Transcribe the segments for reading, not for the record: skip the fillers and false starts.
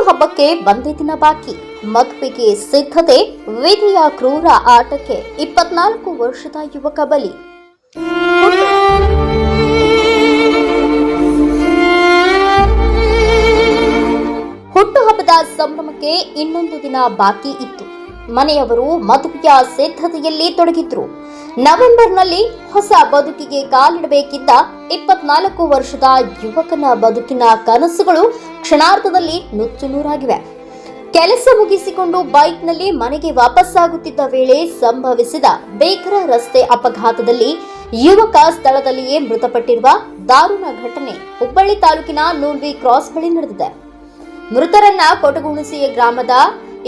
ಹುಟ್ಟುಹಬ್ಬಕ್ಕೆ ಒಂದೇ ದಿನ ಬಾಕಿ, ಮದುವೆಗೆ ಸಿದ್ಧತೆ, ವಿಧಿಯ ಕ್ರೂರ ಆಟಕ್ಕೆ 24 ವರ್ಷದ ಯುವಕ ಬಲಿ. ಹುಟ್ಟುಹಬ್ಬದ ಸಂಭ್ರಮಕ್ಕೆ ಇನ್ನೊಂದು ದಿನ ಬಾಕಿ ಇತ್ತು. ಮನೆಯವರು ಮದುವೆಯ ಸಿದ್ಧತೆಯಲ್ಲಿ ತೊಡಗಿದ್ರು. ನವೆಂಬರ್ನಲ್ಲಿ ಹೊಸ ಬದುಕಿಗೆ ಕಾಲಿಡಬೇಕಿದ್ದ 24 ವರ್ಷದ ಯುವಕನ ಬದುಕಿನ ಕನಸುಗಳು ಕ್ಷಣಾರ್ಧದಲ್ಲಿ ನುಚ್ಚುನೂರಾಗಿವೆ. ಕೆಲಸ ಮುಗಿಸಿಕೊಂಡು ಬೈಕ್ನಲ್ಲಿ ಮನೆಗೆ ವಾಪಸ್ಸಾಗುತ್ತಿದ್ದ ವೇಳೆ ಸಂಭವಿಸಿದ ಭೀಕರ ರಸ್ತೆ ಅಪಘಾತದಲ್ಲಿ ಯುವಕ ಸ್ಥಳದಲ್ಲಿಯೇ ಮೃತಪಟ್ಟಿರುವ ದಾರುಣ ಘಟನೆ ಹುಬ್ಬಳ್ಳಿ ತಾಲೂಕಿನ ನೂಲ್ವಿ ಕ್ರಾಸ್ ಬಳಿ ನಡೆದಿದೆ. ಮೃತರನ್ನ ಕೊಟಗುಣಸಿ ಗ್ರಾಮದ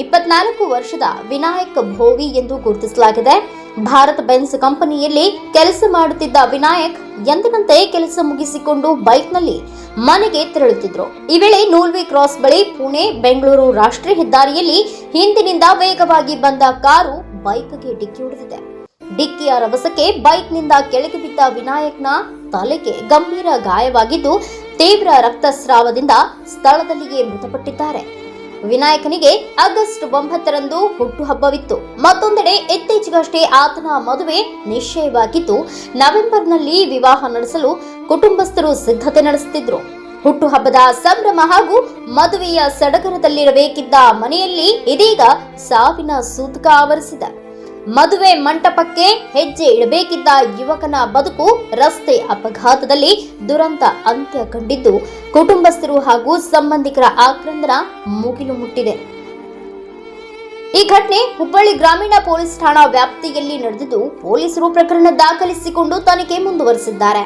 24 ವರ್ಷದ ವಿನಾಯಕ್ ಭೋವಿ ಎಂದು ಗುರುತಿಸಲಾಗಿದೆ. ಭಾರತ್ ಬೆನ್ಸ್ ಕಂಪನಿಯಲ್ಲಿ ಕೆಲಸ ಮಾಡುತ್ತಿದ್ದ ವಿನಾಯಕ್ ಎಂದಿನಂತೆ ಕೆಲಸ ಮುಗಿಸಿಕೊಂಡು ಬೈಕ್ನಲ್ಲಿ ಮನೆಗೆ ತೆರಳುತ್ತಿದ್ರು. ಈ ವೇಳೆ ನೂಲ್ವಿ ಕ್ರಾಸ್ ಬಳಿ ಪುಣೆ ಬೆಂಗಳೂರು ರಾಷ್ಟ್ರೀಯ ಹೆದ್ದಾರಿಯಲ್ಲಿ ಹಿಂದಿನಿಂದ ವೇಗವಾಗಿ ಬಂದ ಕಾರು ಬೈಕ್ಗೆ ಡಿಕ್ಕಿ ಹೊಡೆದಿದೆ. ಡಿಕ್ಕಿಯ ರಭಸಕ್ಕೆ ಬೈಕ್ನಿಂದ ಕೆಳಗೆ ಬಿದ್ದ ವಿನಾಯಕ್ನ ತಲೆಗೆ ಗಂಭೀರ ಗಾಯವಾಗಿದ್ದು ತೀವ್ರ ರಕ್ತಸ್ರಾವದಿಂದ ಸ್ಥಳದಲ್ಲಿಯೇ ಮೃತಪಟ್ಟಿದ್ದಾರೆ. ವಿನಾಯಕನಿಗೆ ಆಗಸ್ಟ್ 9ರಂದು ಹುಟ್ಟುಹಬ್ಬವಿತ್ತು. ಮತ್ತೊಂದೆಡೆ ಇತ್ತೀಚೆಗಷ್ಟೇ ಆತನ ಮದುವೆ ನಿಶ್ಚಯವಾಗಿದ್ದು ನವೆಂಬರ್ನಲ್ಲಿ ವಿವಾಹ ನಡೆಸಲು ಕುಟುಂಬಸ್ಥರು ಸಿದ್ಧತೆ ನಡೆಸುತ್ತಿದ್ರು. ಹುಟ್ಟುಹಬ್ಬದ ಸಂಭ್ರಮ ಹಾಗೂ ಮದುವೆಯ ಸಡಗರದಲ್ಲಿರಬೇಕಿದ್ದ ಮನೆಯಲ್ಲಿ ಇದೀಗ ಸಾವಿನ ಸೂತಕ ಆವರಿಸಿದೆ. ಮದುವೆ ಮಂಟಪಕ್ಕೆ ಹೆಜ್ಜೆ ಇಡಬೇಕಿದ್ದ ಯುವಕನ ಬದುಕು ರಸ್ತೆ ಅಪಘಾತದಲ್ಲಿ ದುರಂತ ಅಂತ್ಯ ಕಂಡಿದ್ದು ಕುಟುಂಬಸ್ಥರು ಹಾಗೂ ಸಂಬಂಧಿಕರ ಆಕ್ರಂದನ ಮುಗಿಲು ಮುಟ್ಟಿದೆ. ಈ ಘಟನೆ ಹುಬ್ಬಳ್ಳಿ ಗ್ರಾಮೀಣ ಪೊಲೀಸ್ ಠಾಣಾ ವ್ಯಾಪ್ತಿಯಲ್ಲಿ ನಡೆದಿದ್ದು ಪೊಲೀಸರು ಪ್ರಕರಣ ದಾಖಲಿಸಿಕೊಂಡು ತನಿಖೆ ಮುಂದುವರೆಸಿದ್ದಾರೆ.